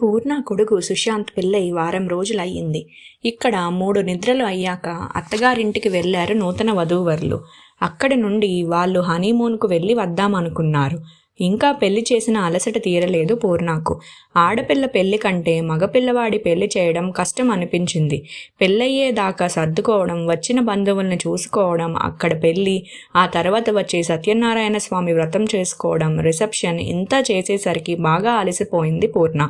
పూర్ణ కొడుకు సుశాంత్ పెళ్ళై వారం రోజులయ్యింది. ఇక్కడ 3 నిద్రలు అయ్యాక అత్తగారింటికి వెళ్లారు నూతన వధూవరులు. అక్కడి నుండి వాళ్ళు హనీమూన్కు వెళ్ళి వద్దామనుకున్నారు. ఇంకా పెళ్లి చేసిన అలసట తీరలేదు పూర్ణకు. ఆడపిల్ల పెళ్లి కంటే మగపిల్లవాడి పెళ్లి చేయడం కష్టం అనిపించింది. పెళ్ళయ్యేదాకా సర్దుకోవడం, వచ్చిన బంధువుల్ని చూసుకోవడం, అక్కడ పెళ్లి, ఆ తర్వాత వచ్చి సత్యనారాయణ స్వామి వ్రతం చేసుకోవడం, రిసెప్షన్ ఇంతా చేసేసరికి బాగా అలసిపోయింది పూర్ణ.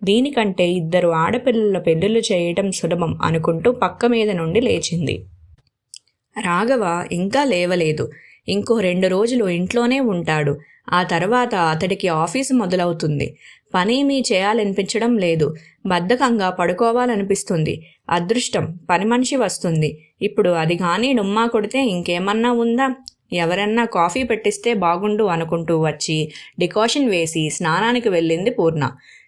దీనికంటే 2 ఆడపిల్లల పెళ్లిళ్ళు చేయటం సులభం అనుకుంటూ పక్క మీద నుండి లేచింది. రాఘవ ఇంకా లేవలేదు. ఇంకో 2 రోజులు ఇంట్లోనే ఉంటాడు. ఆ తర్వాత అతడికి ఆఫీసు మొదలవుతుంది. పనేమీ చేయాలనిపించడం లేదు. బద్ధకంగా పడుకోవాలనిపిస్తుంది. అదృష్టం, పని మనిషి వస్తుంది. ఇప్పుడు అది కానీ డుమ్మా కొడితే ఇంకేమన్నా ఉందా? ఎవరన్నా కాఫీ పెట్టిస్తే బాగుండు అనుకుంటూ వచ్చి డికాషన్ వేసి స్నానానికి వెళ్ళింది పూర్ణ.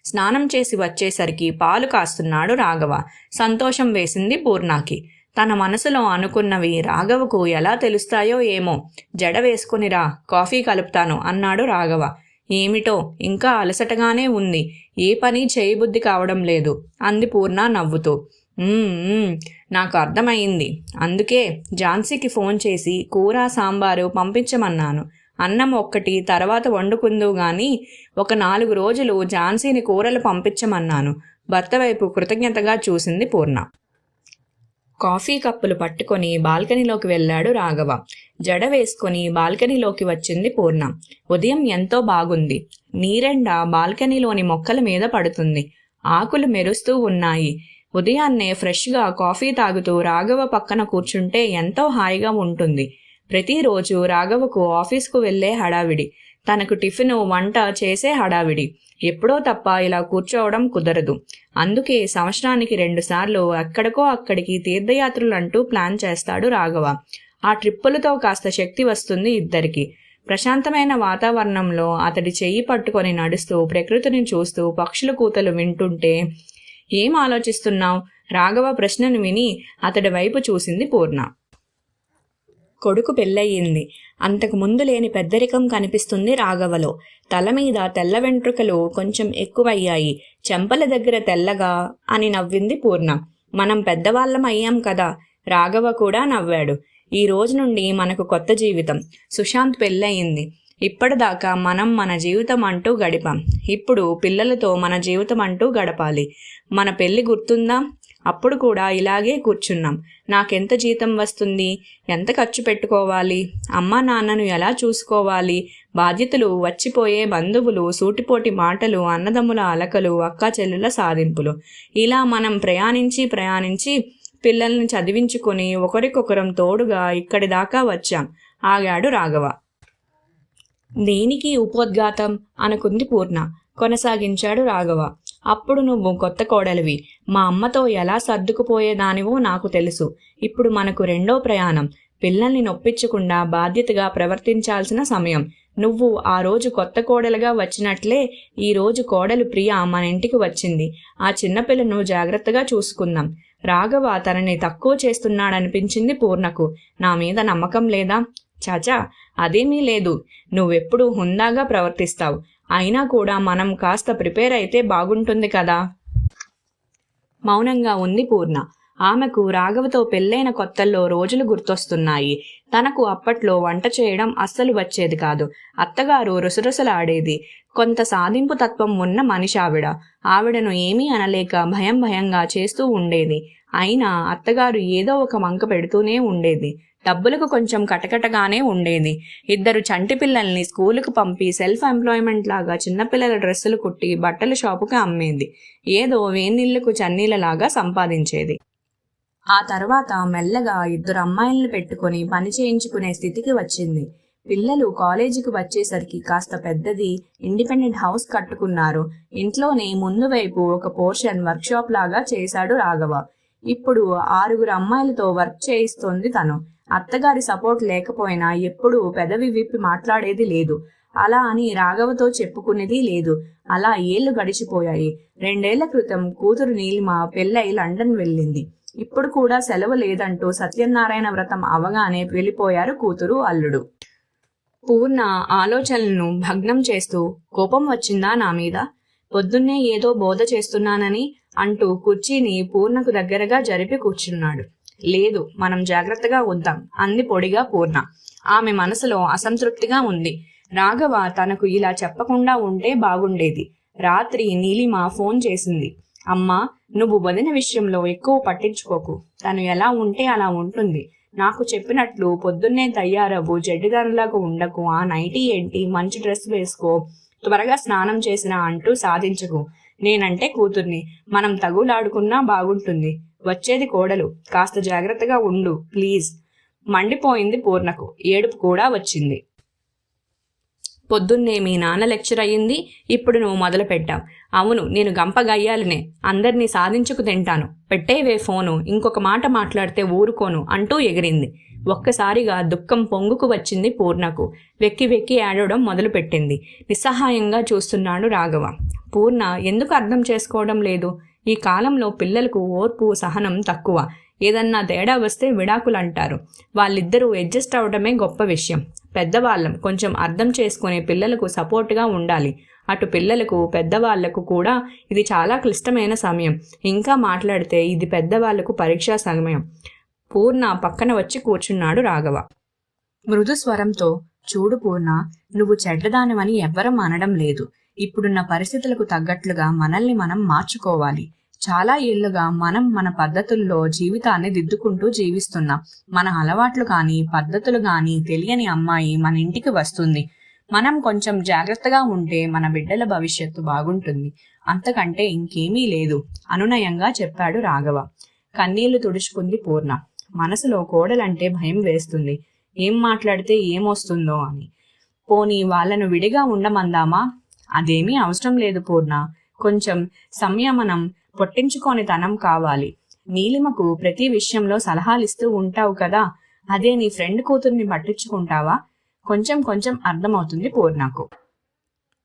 స్నానం చేసి వచ్చేసరికి పాలు కాస్తున్నాడు రాఘవ. సంతోషం వేసింది పూర్ణకి. తన మనసులో అనుకున్నవి రాఘవకు ఎలా తెలుస్తాయో ఏమో. జడ వేసుకునిరా, కాఫీ కలుపుతాను అన్నాడు రాఘవ. ఏమిటో ఇంకా అలసటగానే ఉంది, ఏ పని చేయబుద్ధి కావడం లేదు అంది పూర్ణ నవ్వుతూ. నాకు అర్థమయ్యింది. అందుకే ఝాన్సీకి ఫోన్ చేసి కూర సాంబారు పంపించమన్నాను. అన్నం ఒక్కటి తర్వాత వండుకుందువు గాని ఒక 4 రోజులు ఝాన్సీని కూరలు పంపించమన్నాను. భర్త వైపు కృతజ్ఞతగా చూసింది పూర్ణ. కాఫీ కప్పులు పట్టుకొని బాల్కనీలోకి వెళ్ళాడు రాఘవ. జడ వేసుకొని బాల్కనీలోకి వచ్చింది పూర్ణ. ఉదయం ఎంతో బాగుంది. నీరెండ బాల్కనీలోని మొక్కల మీద పడుతుంది. ఆకులు మెరుస్తూ ఉన్నాయి. ఉదయాన్నే ఫ్రెష్గా కాఫీ తాగుతూ రాఘవ పక్కన కూర్చుంటే ఎంతో హాయిగా ఉంటుంది. ప్రతిరోజు రాఘవకు ఆఫీస్కు వెళ్లే హడావిడి, తనకు టిఫిను వంట చేసే హడావిడి. ఎప్పుడో తప్ప ఇలా కూర్చోవడం కుదరదు. అందుకే సంవత్సరానికి 2 సార్లు ఎక్కడికో అక్కడికి తీర్థయాత్రలంటూ ప్లాన్ చేస్తాడు రాఘవ. ఆ ట్రిప్పులతో కాస్త శక్తి వస్తుంది ఇద్దరికి. ప్రశాంతమైన వాతావరణంలో అతడి చెయ్యి పట్టుకొని నడుస్తూ ప్రకృతిని చూస్తూ పక్షుల కూతలు వింటుంటే ఏం ఆలోచిస్తున్నావు? రాఘవ ప్రశ్నను విని అతడి వైపు చూసింది పూర్ణ. కొడుకు పెళ్ళయింది. అంతకు ముందు లేని పెద్దరికం కనిపిస్తుంది రాఘవలో. తల మీద తెల్ల వెంట్రుకలు కొంచెం ఎక్కువయ్యాయి. చెంపల దగ్గర తెల్లగా అని నవ్వింది పూర్ణ. మనం పెద్దవాళ్ళం అయ్యాం కదా. రాఘవ కూడా నవ్వాడు. ఈ రోజు నుండి మనకు కొత్త జీవితం. సుశాంత్ పెళ్ళయింది. ఇప్పటిదాకా మనం మన జీవితం అంటూ గడిపాం. ఇప్పుడు పిల్లలతో మన జీవితం అంటూ గడపాలి. మన పెళ్లి గుర్తుందా? అప్పుడు కూడా ఇలాగే కూర్చున్నాం. నాకెంత జీతం వస్తుంది? ఎంత ఖర్చు పెట్టుకోవాలి? అమ్మా నాన్నను ఎలా చూసుకోవాలి? బాధ్యతలు, వచ్చిపోయే బంధువులు, సూటిపోటి మాటలు, అన్నదమ్ముల అలకలు, అక్కా చెల్లుల సాధింపులు. ఇలా మనం ప్రయాణించి పిల్లల్ని చదివించుకొని ఒకరికొకరం తోడుగా ఇక్కడి దాకా వచ్చాం ఆగాడు రాఘవ. దేనికి ఉపోద్ఘాతం అనుకుంది పూర్ణ. కొనసాగించాడు రాఘవ. అప్పుడు నువ్వు కొత్త కోడలివి. మా అమ్మతో ఎలా సర్దుకుపోయేదానివో నాకు తెలుసు. ఇప్పుడు మనకు 2వ ప్రయాణం. పిల్లల్ని నొప్పించకుండా బాధ్యతగా ప్రవర్తించాల్సిన సమయం. నువ్వు ఆ రోజు కొత్త కోడలుగా వచ్చినట్లే ఈ రోజు కోడలు ప్రియ మన ఇంటికి వచ్చింది. ఆ చిన్నపిల్లను జాగ్రత్తగా చూసుకుందాం. రాఘవ తనని తక్కువ చేస్తున్నాడనిపించింది పూర్ణకు. నా మీద నమ్మకం లేదా? చాచా, అదేమీ లేదు. నువ్వెప్పుడు హుందాగా ప్రవర్తిస్తావు. అయినా కూడా మనం కాస్త ప్రిపేర్ అయితే బాగుంటుంది కదా. మౌనంగా ఉంది పూర్ణ. ఆమెకు రాఘవతో పెళ్ళైన కొత్తల్లో రోజులు గుర్తొస్తున్నాయి. తనకు అప్పట్లో వంట చేయడం అస్సలు వచ్చేది కాదు. అత్తగారు రుసరుసలాడేది. కొంత సాధింపు తత్వం ఉన్న మనిషి ఆవిడ. ఆవిడను ఏమీ అనలేక భయంగా చేస్తూ ఉండేది. అయినా అత్తగారు ఏదో ఒక వంక పెడుతూనే ఉండేది. డబ్బులకు కొంచెం కటకటగానే ఉండేది. 2 చంటి పిల్లల్ని స్కూలుకు పంపి సెల్ఫ్ ఎంప్లాయ్మెంట్ లాగా చిన్నపిల్లల డ్రెస్సులు కుట్టి బట్టల షాపుకి అమ్మేది. ఏదో వేనిళ్లకు చన్నీలలాగా సంపాదించేది. ఆ తర్వాత మెల్లగా 2 అమ్మాయిలను పెట్టుకొని పని చేయించుకునే స్థితికి వచ్చింది. పిల్లలు కాలేజీకి వచ్చేసరికి కాస్త పెద్దది ఇండిపెండెంట్ హౌస్ కట్టుకున్నారు. ఇంట్లోనే ముందు వైపు ఒక పోర్షన్ వర్క్షాప్ లాగా చేశాడు రాఘవ. ఇప్పుడు 6 అమ్మాయిలతో వర్క్ చేయిస్తోంది తను. అత్తగారి సపోర్ట్ లేకపోయినా ఎప్పుడూ పెదవి విప్పి మాట్లాడేది లేదు. అలా అని రాఘవతో చెప్పుకునేది లేదు. అలా ఏళ్లు గడిచిపోయాయి. 2 ఏళ్ల క్రితం కూతురు నీలిమ పెళ్ళై లండన్ వెళ్ళింది. ఇప్పుడు కూడా సెలవు లేదంటూ సత్యనారాయణ వ్రతం అవగానే వెళ్ళిపోయారు కూతురు అల్లుడు. పూర్ణ ఆలోచనలను భగ్నం చేస్తూ, కోపం వచ్చిందా నా మీద? పొద్దున్నే ఏదో బోధ చేస్తున్నానని అంటూ కుర్చీని పూర్ణకు దగ్గరగా జరిపి కూర్చున్నాడు. లేదు, మనం జాగ్రత్తగా వద్దాం అంది పొడిగా పూర్ణ. ఆమె మనసులో అసంతృప్తిగా ఉంది. రాఘవ తనకు ఇలా చెప్పకుండా ఉంటే బాగుండేది. రాత్రి నీలిమ ఫోన్ చేసింది. అమ్మా, నువ్వు వదిన విషయంలో ఎక్కువ పట్టించుకోకు. తను ఎలా ఉంటే అలా ఉంటుంది. నాకు చెప్పినట్లు పొద్దున్నే తయారవ్వు, జడ్డిదారులాగా ఉండకు, ఆ నైటీ ఏంటి, మంచి డ్రెస్ వేసుకో, త్వరగా స్నానం చేసినా అంటూ సాధించకు. నేనంటే కూతుర్ని, మనం తగులాడుకున్నా బాగుంటుంది. వచ్చేది కోడలు, కాస్త జాగ్రత్తగా ఉండు ప్లీజ్. మండిపోయింది పూర్ణకు. ఏడుపు కూడా వచ్చింది. పొద్దున్నే మీ నాన్న లెక్చర్ అయ్యింది, ఇప్పుడు నువ్వు మొదలు పెట్టావు. అవును, నేను గంపగయ్యాలనే, అందరినీ సాధించుకు తింటాను. పెట్టేవే ఫోను, ఇంకొక మాట మాట్లాడితే ఊరుకోను అంటూ ఎగిరింది. ఒక్కసారిగా దుఃఖం పొంగుకు వచ్చింది పూర్ణకు. వెక్కి వెక్కి ఏడవడం మొదలుపెట్టింది. నిస్సహాయంగా చూస్తున్నాడు రాఘవ. పూర్ణ ఎందుకు అర్థం చేసుకోవడం లేదు? ఈ కాలంలో పిల్లలకు ఓర్పు సహనం తక్కువ. ఏదన్నా తేడా వస్తే విడాకులంటారు. వాళ్ళిద్దరూ అడ్జస్ట్ అవడమే గొప్ప విషయం. పెద్దవాళ్ళం, కొంచెం అర్థం చేసుకునే పిల్లలకు సపోర్ట్గా ఉండాలి. అటు పిల్లలకు పెద్దవాళ్లకు కూడా ఇది చాలా క్లిష్టమైన సమయం. ఇంకా మాట్లాడితే ఇది పెద్దవాళ్లకు పరీక్షా సమయం. పూర్ణ పక్కన వచ్చి కూర్చున్నాడు రాఘవ. మృదు స్వరంతో, చూడు పూర్ణ, నువ్వు చెడ్డదానివని ఎవ్వరం అనడం లేదు. ఇప్పుడున్న పరిస్థితులకు తగ్గట్లుగా మనల్ని మనం మార్చుకోవాలి. చాలా ఏళ్లుగా మనం మన పద్ధతుల్లో జీవితాన్ని దిద్దుకుంటూ జీవిస్తున్నాం. మన అలవాట్లు కానీ పద్ధతులు కానీ తెలియని అమ్మాయి మన ఇంటికి వస్తుంది. మనం కొంచెం జాగ్రత్తగా ఉంటే మన బిడ్డల భవిష్యత్తు బాగుంటుంది. అంతకంటే ఇంకేమీ లేదు అనునయంగా చెప్పాడు రాఘవ. కన్నీళ్లు తుడుచుకుంది పూర్ణ. మనసులో కోడలంటే భయం వేస్తుంది. ఏం మాట్లాడితే ఏమొస్తుందో అని. పోనీ వాళ్ళను విడిగా ఉండమందామా? అదేమీ అవసరం లేదు పూర్ణ. కొంచెం సంయమనం, పొట్టించుకోని తనం కావాలి. నీలిమకు ప్రతి విషయంలో సలహాలిస్తూ ఉంటావు కదా, అదే నీ ఫ్రెండ్ కూతుర్ని పట్టించుకుంటావా? కొంచెం కొంచెం అర్థమవుతుంది పూర్ణకు.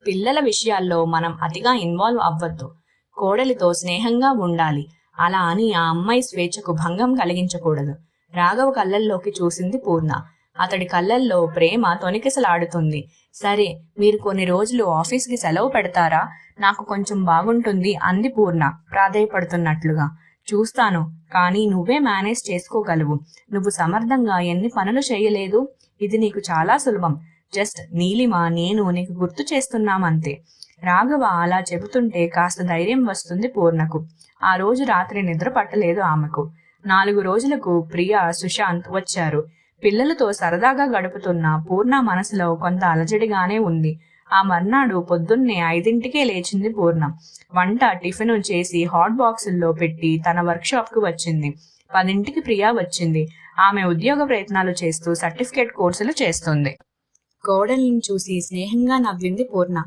పిల్లల విషయాల్లో మనం అతిగా ఇన్వాల్వ్ అవ్వద్దు. కోడలితో స్నేహంగా ఉండాలి. అలా అని ఆ అమ్మాయి స్వేచ్ఛకు భంగం కలిగించకూడదు. రాఘవ కళ్ళల్లోకి చూసింది పూర్ణ. అతడి కళ్ళల్లో ప్రేమ తొణికిసలాడుతుంది. సరే, మీరు కొన్ని రోజులు ఆఫీస్కి సెలవు పెడతారా? నాకు కొంచెం బాగుంటుంది అంది పూర్ణ ప్రాధేయపడుతున్నట్లుగా. చూస్తాను, కానీ నువ్వే మేనేజ్ చేసుకోగలవు. నువ్వు సమర్థంగా ఎన్ని పనులు చేయలేదు. ఇది నీకు చాలా సులభం. జస్ట్ నీలిమ, నేను నీకు గుర్తు చేస్తున్నామంతే. రాఘవ అలా చెబుతుంటే కాస్త ధైర్యం వస్తుంది పూర్ణకు. ఆ రోజు రాత్రి నిద్ర పట్టలేదు ఆమెకు. 4 రోజులకు ప్రియా, సుశాంత్ వచ్చారు. పిల్లలతో సరదాగా గడుపుతున్న పూర్ణ మనసులో కొంత అలజడిగానే ఉంది. ఆ మర్నాడు పొద్దున్నే 5ంటికే లేచింది పూర్ణ. వంట, టిఫిన్ చేసి హాట్ బాక్సుల్లో పెట్టి తన వర్క్షాప్కు వచ్చింది. 10ంటికి ప్రియా వచ్చింది. ఆమె ఉద్యోగ ప్రయత్నాలు చేస్తూ సర్టిఫికేట్ కోర్సులు చేస్తుంది. కోడలిని చూసి స్నేహంగా నవ్వింది పూర్ణ.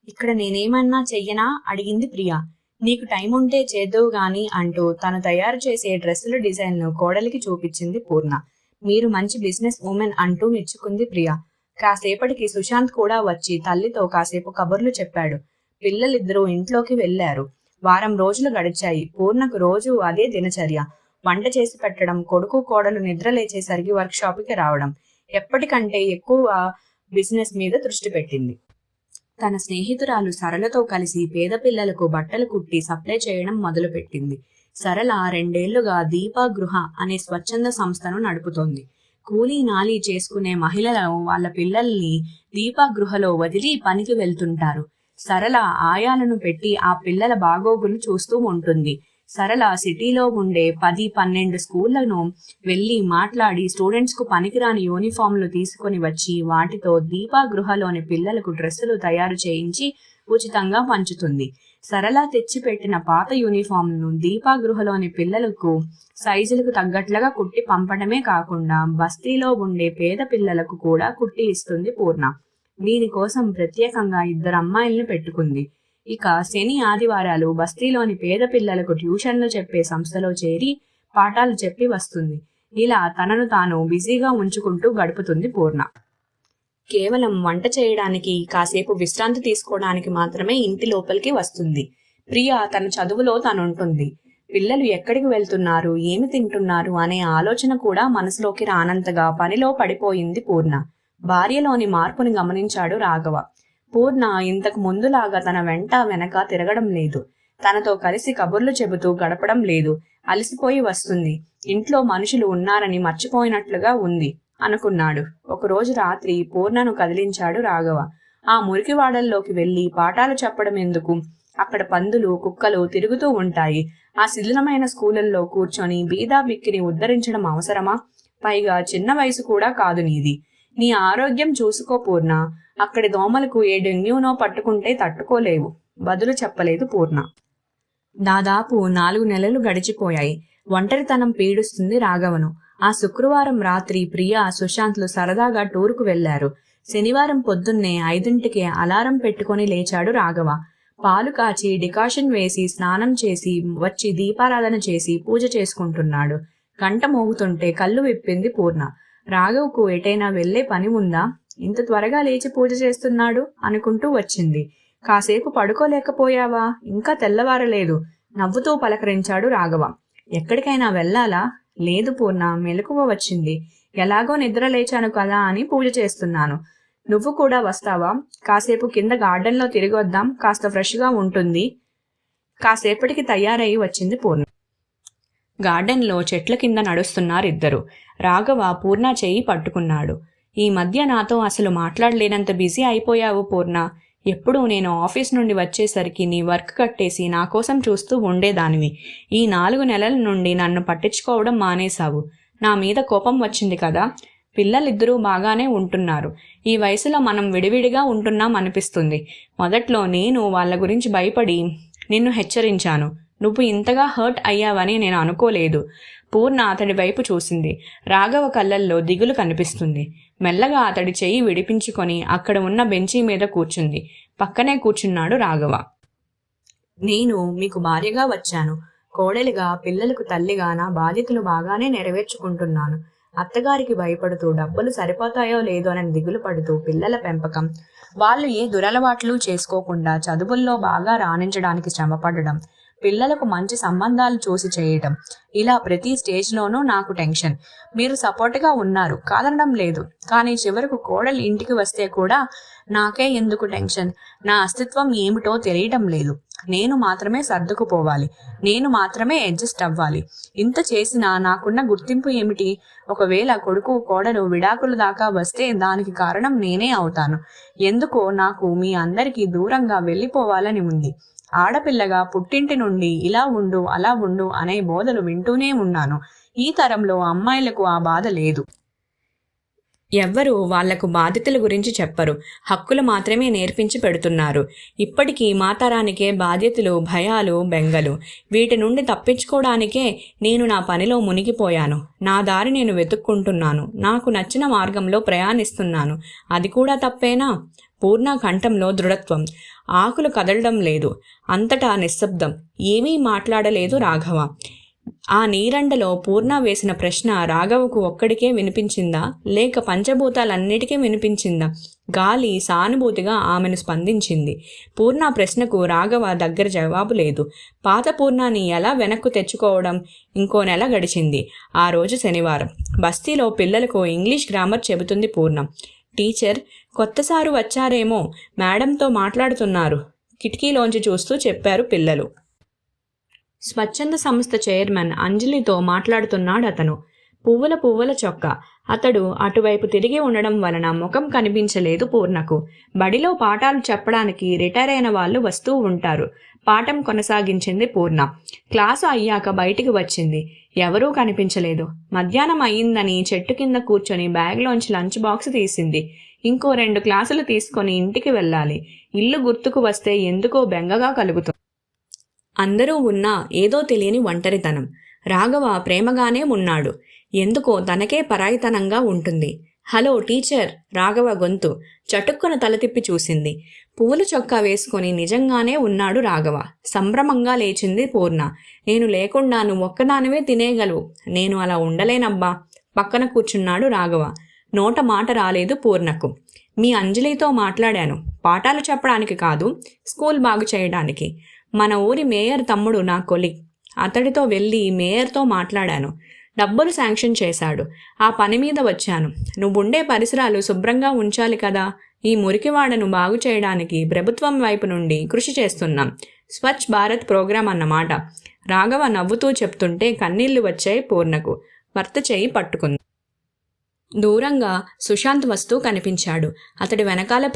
ఇక్కడ నేనేమన్నా చెయ్యనా అడిగింది ప్రియా. నీకు టైం ఉంటే చేద్దువు గాని అంటూ తను తయారు చేసే డ్రెస్సుల డిజైన్ను కోడలికి చూపించింది పూర్ణ. మీరు మంచి బిజినెస్ ఉమెన్ అంటూ మెచ్చుకుంది ప్రియా. కాసేపటికి సుశాంత్ కూడా వచ్చి తల్లితో కాసేపు కబుర్లు చెప్పాడు. పిల్లలిద్దరూ ఇంట్లోకి వెళ్లారు. వారం రోజులు గడిచాయి. పూర్ణకు రోజు అదే దినచర్య. వంట చేసి పెట్టడం, కొడుకు కోడలు నిద్ర లేచేసరికి వర్క్షాప్కి రావడం. ఎప్పటికంటే ఎక్కువ బిజినెస్ మీద దృష్టి పెట్టింది. తన స్నేహితురాలు సరళతో కలిసి పేద పిల్లలకు బట్టలు కుట్టి సప్లై చేయడం మొదలుపెట్టింది. సరళ 2 ఏళ్లుగా దీపా గృహ అనే స్వచ్ఛంద సంస్థను నడుపుతోంది. కూలీ నాలీ చేసుకునే మహిళలు వాళ్ళ పిల్లల్ని దీపా గృహలో వదిలి పనికి వెళ్తుంటారు. సరళ ఆయాలను పెట్టి ఆ పిల్లల బాగోగులు చూస్తూ ఉంటుంది. సరళ సిటీలో ఉండే 10-12 స్కూళ్లను వెళ్లి మాట్లాడి స్టూడెంట్స్కు పనికిరాని యూనిఫామ్లు తీసుకుని వచ్చి వాటితో దీపా గృహలోని పిల్లలకు డ్రెస్సులు తయారు చేయించి ఉచితంగా పంచుతుంది. సరళ తెచ్చిపెట్టిన పాత యూనిఫామ్లను దీపా గృహలోని పిల్లలకు సైజులకు తగ్గట్లుగా కుట్టి పంపడమే కాకుండా బస్తీలో ఉండే పేద పిల్లలకు కూడా కుట్టి ఇస్తుంది పూర్ణ. దీనికోసం ప్రత్యేకంగా 2 అమ్మాయిల్ని పెట్టుకుంది. ఇక శని ఆదివారాలు బస్తీలోని పేద పిల్లలకు ట్యూషన్లు చెప్పే సంస్థలో చేరి పాఠాలు చెప్పి వస్తుంది. ఇలా తనను తాను బిజీగా ఉంచుకుంటూ గడుపుతుంది పూర్ణ. కేవలం వంట చేయడానికి, కాసేపు విశ్రాంతి తీసుకోవడానికి మాత్రమే ఇంటి లోపలికి వస్తుంది. ప్రియ తన చదువులో తనుంటుంది. పిల్లలు ఎక్కడికి వెళ్తున్నారు, ఏమి తింటున్నారు అనే ఆలోచన కూడా మనసులోకి రానంతగా పనిలో పడిపోయింది పూర్ణ. భార్యలోని మార్పుని గమనించాడు రాఘవ. పూర్ణ ఇంతకు ముందులాగా తన వెంట వెనక తిరగడం లేదు. తనతో కలిసి కబుర్లు చెబుతూ గడపడం లేదు. అలసిపోయి వస్తుంది. ఇంట్లో మనుషులు ఉన్నారని మర్చిపోయినట్లుగా ఉంది అనుకున్నాడు. ఒకరోజు రాత్రి పూర్ణను కదిలించాడు రాఘవ. ఆ మురికివాడల్లోకి వెళ్లి పాఠాలు చెప్పడం ఎందుకు? అక్కడ పందులు, కుక్కలు తిరుగుతూ ఉంటాయి. ఆ శిథిలమైన స్కూళ్ళల్లో కూర్చొని బీదా బిక్కిని ఉద్ధరించడం అవసరమా? పైగా చిన్న వయసు కూడా కాదు నీది. నీ ఆరోగ్యం చూసుకో పూర్ణ. అక్కడి దోమలకు ఏ డెంగ్యూనో పట్టుకుంటే తట్టుకోలేవు. బదులు చెప్పలేదు పూర్ణ. దాదాపు 4 నెలలు గడిచిపోయాయి. ఒంటరితనం పీడిస్తుంది రాఘవను. ఆ శుక్రవారం రాత్రి ప్రియా, సుశాంత్లు సరదాగా టూరుకు వెళ్లారు. శనివారం పొద్దున్నే 5ంటికి అలారం పెట్టుకుని లేచాడు రాఘవ. పాలు కాచి డికాషన్ వేసి స్నానం చేసి వచ్చి దీపారాధన చేసి పూజ చేసుకుంటున్నాడు. గంట మోగుతుంటే కళ్ళు విప్పింది పూర్ణ. రాఘవ్కు ఎటైనా వెళ్లే పని ఉందా? ఇంత త్వరగా లేచి పూజ చేస్తున్నాడు అనుకుంటూ వచ్చింది. కాసేపు పడుకోలేకపోయావా? ఇంకా తెల్లవారలేదు. నవ్వుతూ పలకరించాడు రాఘవ. ఎక్కడికైనా వెళ్ళాలా? లేదు పూర్ణ, మెలకువ వచ్చింది. ఎలాగో నిద్ర లేచాను కదా అని పూజ చేస్తున్నాను. నువ్వు కూడా వస్తావా? కాసేపు కింద గార్డెన్లో తిరిగొద్దాం, కాస్త ఫ్రెష్గా ఉంటుంది. కాసేపటికి తయారై వచ్చింది పూర్ణ. గార్డెన్లో చెట్ల కింద నడుస్తున్నారిద్దరు. రాఘవ పూర్ణ చెయ్యి పట్టుకున్నాడు. ఈ మధ్య నాతో అసలు మాట్లాడలేనంత బిజీ అయిపోయావు పూర్ణ. ఎప్పుడూ నేను ఆఫీస్ నుండి వచ్చేసరికి నీ వర్క్ కట్టేసి నా కోసం చూస్తూ ఉండేదానివి. ఈ 4 నెలల నుండి నన్ను పట్టించుకోవడం మానేశావు. నా మీద కోపం వచ్చింది కదా? పిల్లలిద్దరూ బాగానే ఉంటున్నారు. ఈ వయసులో మనం విడివిడిగా ఉంటున్నాం అనిపిస్తుంది. మొదట్లో నేను వాళ్ళ గురించి భయపడి నిన్ను హెచ్చరించాను. నువ్వు ఇంతగా హర్ట్ అయ్యావని నేను అనుకోలేదు. పూర్ణ అతడి వైపు చూసింది. రాఘవ కళ్ళల్లో దిగులు కనిపిస్తుంది. మెల్లగా అతడి చెయ్యి విడిపించుకొని అక్కడ ఉన్న బెంచీ మీద కూర్చుంది. పక్కనే కూర్చున్నాడు రాఘవ. నేను మీకు భార్యగా వచ్చాను. కోడలిగా, పిల్లలకు తల్లిగా నా బాధ్యతలు బాగానే నెరవేర్చుకుంటున్నాను. అత్తగారికి భయపడుతూ డబ్బులు సరిపోతాయో లేదో అని దిగులు పడుతూ పిల్లల పెంపకం, వాళ్ళు ఏ దురలవాట్లు చేసుకోకుండా చదువుల్లో బాగా రాణించడానికి శ్రమపడడం, పిల్లలకు మంచి సంబంధాలు చూసి చేయటం, ఇలా ప్రతి స్టేజ్లోనూ నాకు టెన్షన్. మీరు సపోర్ట్గా ఉన్నారు, కాదనడం లేదు. కానీ చివరకు కోడలు ఇంటికి వస్తే కూడా నాకే ఎందుకు టెన్షన్? నా అస్తిత్వం ఏమిటో తెలియటం లేదు. నేను మాత్రమే సర్దుకుపోవాలి. నేను మాత్రమే అడ్జస్ట్ అవ్వాలి. ఇంత చేసినా నాకున్న గుర్తింపు ఏమిటి? ఒకవేళ కొడుకు కోడలు విడాకుల దాకా వస్తే దానికి కారణం నేనే అవుతాను. ఎందుకో నాకు మీ అందరికీ దూరంగా వెళ్ళిపోవాలని ఉంది. ఆడపిల్లగా పుట్టింటి నుండి ఇలా ఉండు, అలా ఉండు అనే బోధలు వింటూనే ఉన్నాను. ఈ తరంలో అమ్మాయిలకు ఆ బాధ లేదు. ఎవ్వరూ వాళ్లకు బాధ్యతల గురించి చెప్పరు. హక్కులు మాత్రమే నేర్పించి పెడుతున్నారు. ఇప్పటికీ మా తరానికే బాధ్యతలు, భయాలు, బెంగలు. వీటి నుండి తప్పించుకోవడానికే నేను నా పనిలో మునిగిపోయాను. నా దారి నేను వెతుక్కుంటున్నాను. నాకు నచ్చిన మార్గంలో ప్రయాణిస్తున్నాను. అది కూడా తప్పేనా? పూర్ణ కంఠంలో దృఢత్వం. ఆకులు కదలడం లేదు. అంతటా నిశ్శబ్దం. ఏమీ మాట్లాడలేదు రాఘవ. ఆ నీరండలో పూర్ణ వేసిన ప్రశ్న రాఘవకు ఒక్కడికే వినిపించిందా, లేక పంచభూతాలన్నిటికీ వినిపించిందా? గాలి సానుభూతిగా ఆమెను స్పందించింది. పూర్ణ ప్రశ్నకు రాఘవ దగ్గర జవాబు లేదు. పాత పూర్ణని ఎలా వెనక్కు తెచ్చుకోవడం? ఇంకో నెల గడిచింది. ఆ రోజు శనివారం. బస్తీలో పిల్లలకు ఇంగ్లీష్ గ్రామర్ చెబుతుంది పూర్ణ. టీచర్, కొత్త సారు వచ్చారేమో, మేడంతో మాట్లాడుతున్నారు, కిటికీలోంచి చూస్తూ చెప్పారు పిల్లలు. స్వచ్ఛంద సంస్థ చైర్మన్ అంజలితో మాట్లాడుతున్నాడు అతను. పువ్వుల చొక్కా. అతడు అటువైపు తిరిగి ఉండడం వలన ముఖం కనిపించలేదు పూర్ణకు. బడిలో పాఠాలు చెప్పడానికి రిటైర్ అయిన వాళ్ళు వస్తూ ఉంటారు. పాఠం కొనసాగించింది పూర్ణ. క్లాసు అయ్యాక బయటికి వచ్చింది. ఎవరూ కనిపించలేదు. మధ్యాహ్నం అయ్యిందని చెట్టు కింద కూర్చొని బ్యాగ్లోంచి లంచ్ బాక్స్ తీసింది. ఇంకో 2 క్లాసులు తీసుకొని ఇంటికి వెళ్ళాలి. ఇల్లు గుర్తుకు వస్తే ఎందుకో బెంగగా కలుగుతుంది. అందరూ ఉన్నా ఏదో తెలియని ఒంటరితనం. రాఘవ ప్రేమగానే ఉన్నాడు. ఎందుకో తనకే పరాయితనంగా ఉంటుంది. హలో టీచర్, రాఘవ గొంతు. చటుక్కున తల తిప్పి చూసింది. పువ్వుల చొక్కా వేసుకొని నిజంగానే ఉన్నాడు రాఘవ. సంభ్రమంగా లేచింది పూర్ణ. నేను లేకుండా నువ్వు ఒక్కదానివే తినేయగలవు. నేను అలా ఉండలేనబ్బా. పక్కన కూర్చున్నాడు రాఘవ. నోట మాట రాలేదు పూర్ణకు. మీ అంజలితో మాట్లాడాను. పాఠాలు చెప్పడానికి కాదు, స్కూల్ బాగు చేయడానికి. మన ఊరి మేయర్ తమ్ముడు నా కొలీగ్. అతడితో వెళ్ళి మేయర్తో మాట్లాడాను. డబ్బులు శాంక్షన్ చేశాడు. ఆ పని మీద వచ్చాను. నువ్వుండే పరిసరాలు శుభ్రంగా ఉంచాలి కదా. ఈ మురికివాడను బాగు చేయడానికి ప్రభుత్వం వైపు నుండి కృషి చేస్తున్నాం. స్వచ్ఛ భారత్ ప్రోగ్రాం అన్నమాట. రాఘవ నవ్వుతూ చెప్తుంటే కన్నీళ్లు వచ్చాయి పూర్ణకు. భర్త చేయి పట్టుకుంది. దూరంగా సుశాంత్ వస్తూ కనిపించాడు. అతడి వెనకాల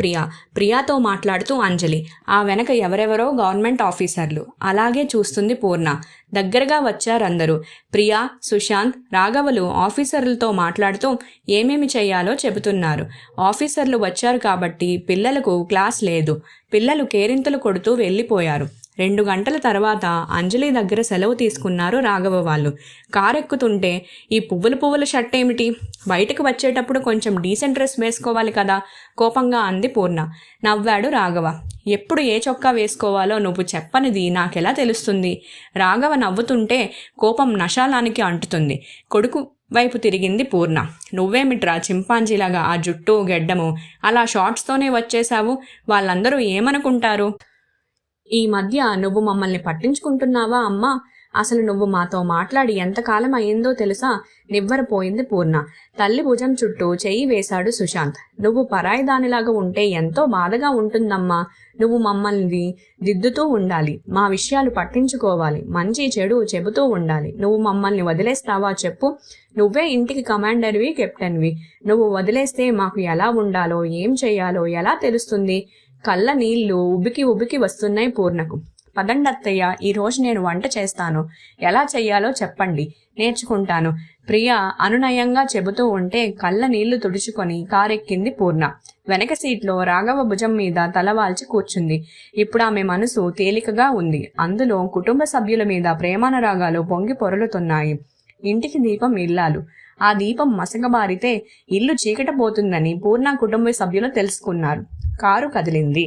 ప్రియాతో మాట్లాడుతూ అంజలి. ఆ వెనక ఎవరెవరో గవర్నమెంట్ ఆఫీసర్లు. అలాగే చూస్తుంది పూర్ణ. దగ్గరగా వచ్చారందరూ. ప్రియా, సుశాంత్, రాఘవలు ఆఫీసర్లతో మాట్లాడుతూ ఏమేమి చేయాలో చెబుతున్నారు. ఆఫీసర్లు వచ్చారు కాబట్టి పిల్లలకు క్లాస్ లేదు. పిల్లలు కేరింతలు కొడుతూ వెళ్ళిపోయారు. 2 గంటల తర్వాత అంజలి దగ్గర సెలవు తీసుకున్నారు రాఘవ వాళ్ళు. కారెక్కుతుంటే ఈ పువ్వుల షర్ట్ ఏమిటి? బయటకు వచ్చేటప్పుడు కొంచెం డీసెంట్ డ్రెస్ వేసుకోవాలి కదా, కోపంగా అంది పూర్ణ. నవ్వాడు రాఘవ. ఎప్పుడు ఏ చొక్కా వేసుకోవాలో నువ్వు చెప్పనిది నాకెలా తెలుస్తుంది? రాఘవ నవ్వుతుంటే కోపం నశాలానికి అంటుతుంది. కొడుకు వైపు తిరిగింది పూర్ణ. నువ్వేమిట్రా చింపాంజీలాగా ఆ జుట్టు గెడ్డము అలా షార్ట్స్తోనే వచ్చేశావు? వాళ్ళందరూ ఏమనుకుంటారు? ఈ మధ్య నువ్వు మమ్మల్ని పట్టించుకుంటున్నావా అమ్మా? అసలు నువ్వు మాతో మాట్లాడి ఎంతకాలం అయ్యిందో తెలుసా? నివ్వరపోయింది పూర్ణ. తల్లి భుజం చుట్టూ చెయ్యి వేశాడు సుశాంత్. నువ్వు పరాయి దానిలాగా ఉంటే ఎంతో బాధగా ఉంటుందమ్మా. నువ్వు మమ్మల్ని దిద్దుతూ ఉండాలి. మా విషయాలు పట్టించుకోవాలి. మంచి చెడు చెబుతూ ఉండాలి. నువ్వు మమ్మల్ని వదిలేస్తావా చెప్పు? నువ్వే ఇంటికి కమాండర్వి, కెప్టెన్వి. నువ్వు వదిలేస్తే మాకు ఎలా ఉండాలో ఏం చెయ్యాలో ఎలా తెలుస్తుంది? కళ్ళ నీళ్లు ఉబ్బికి వస్తున్నాయి పూర్ణకు. పదండత్తయ్య, ఈరోజు నేను వంట చేస్తాను. ఎలా చెయ్యాలో చెప్పండి, నేర్చుకుంటాను. ప్రియ అనునయంగా చెబుతూ ఉంటే కళ్ళ నీళ్లు తుడుచుకొని కారెక్కింది పూర్ణ. వెనక సీట్లో రాఘవ భుజం మీద తలవాల్చి కూర్చుంది. ఇప్పుడు ఆమె మనసు తేలికగా ఉంది. అందులో కుటుంబ సభ్యుల మీద ప్రేమానురాగాలు పొంగి పొరలుతున్నాయి. ఇంటికి దీపం ఇల్లాలు. ఆ దీపం మసకబారితే ఇల్లు చీకటపోతుందని పూర్ణ కుటుంబ సభ్యులు తెలుసుకున్నారు. కారు కదిలింది.